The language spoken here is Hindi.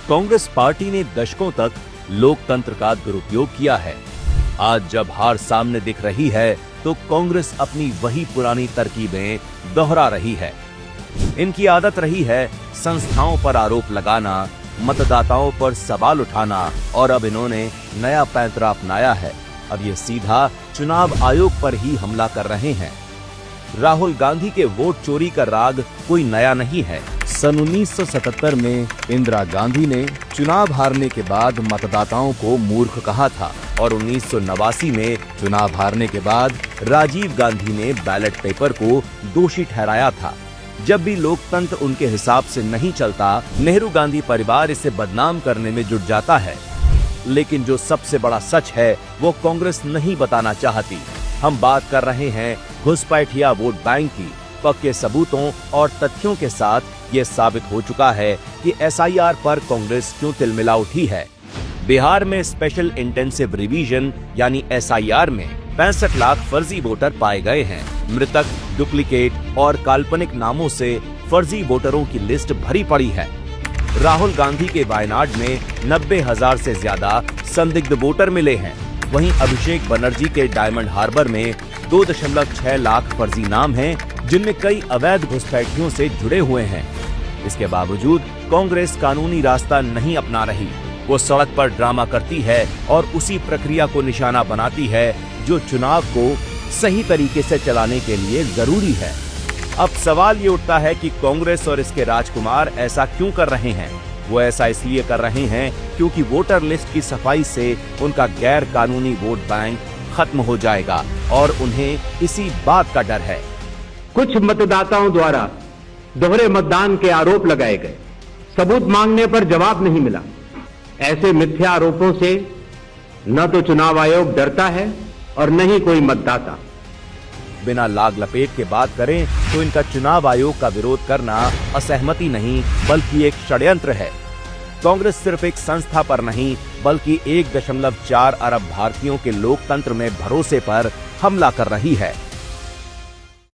कांग्रेस पार्टी ने दशकों तक लोकतंत्र का दुरुपयोग किया है। आज जब हार सामने दिख रही है तो कांग्रेस अपनी वही पुरानी तरकीबें दोहरा रही है। इनकी आदत रही है संस्थाओं पर आरोप लगाना, मतदाताओं पर सवाल उठाना, और अब इन्होंने नया पैंतरा अपनाया है। अब ये सीधा चुनाव आयोग पर ही हमला कर रहे हैं। राहुल गांधी के वोट चोरी का राग कोई नया नहीं है। सन 1977 में इंदिरा गांधी ने चुनाव हारने के बाद मतदाताओं को मूर्ख कहा था और 1989 में चुनाव हारने के बाद राजीव गांधी ने बैलेट पेपर को दोषी ठहराया था। जब भी लोकतंत्र उनके हिसाब से नहीं चलता, नेहरू गांधी परिवार इसे बदनाम करने में जुट जाता है। लेकिन जो सबसे बड़ा सच है वो कांग्रेस नहीं बताना चाहती। हम बात कर रहे हैं घुसपैठिया वोट बैंक की। पक्के सबूतों और तथ्यों के साथ ये साबित हो चुका है कि एसआईआर पर कांग्रेस क्यों तिलमिला उठी है। बिहार में स्पेशल इंटेंसिव रिवीजन यानी एसआईआर में 65 लाख फर्जी वोटर पाए गए हैं। मृतक, डुप्लीकेट और काल्पनिक नामों से फर्जी वोटरों की लिस्ट भरी पड़ी है। राहुल गांधी के वायनाड में 90,000 से ज्यादा संदिग्ध वोटर मिले हैं। वहीं अभिषेक बनर्जी के डायमंड हार्बर में 2.6 लाख फर्जी नाम हैं, जिनमें कई अवैध घुसपैठियों से जुड़े हुए हैं। इसके बावजूद कांग्रेस कानूनी रास्ता नहीं अपना रही। वो सड़क पर ड्रामा करती है और उसी प्रक्रिया को निशाना बनाती है जो चुनाव को सही तरीके से चलाने के लिए जरूरी है। अब सवाल ये उठता है कि कांग्रेस और इसके राजकुमार ऐसा क्यों कर रहे हैं। वो ऐसा इसलिए कर रहे हैं क्योंकि वोटर लिस्ट की सफाई से उनका गैर कानूनी वोट बैंक खत्म हो जाएगा और उन्हें इसी बात का डर है। कुछ मतदाताओं द्वारा दोहरे मतदान के आरोप लगाए गए। सबूत मांगने पर जवाब नहीं मिला। ऐसे मिथ्या आरोपों से न तो चुनाव आयोग डरता है और न ही कोई मतदाता। बिना लाग लपेट के बात करें तो इनका चुनाव आयोग का विरोध करना असहमति नहीं बल्कि एक षड्यंत्र है। कांग्रेस सिर्फ एक संस्था पर नहीं बल्कि 1.4 अरब भारतीयों के लोकतंत्र में भरोसे पर हमला कर रही है।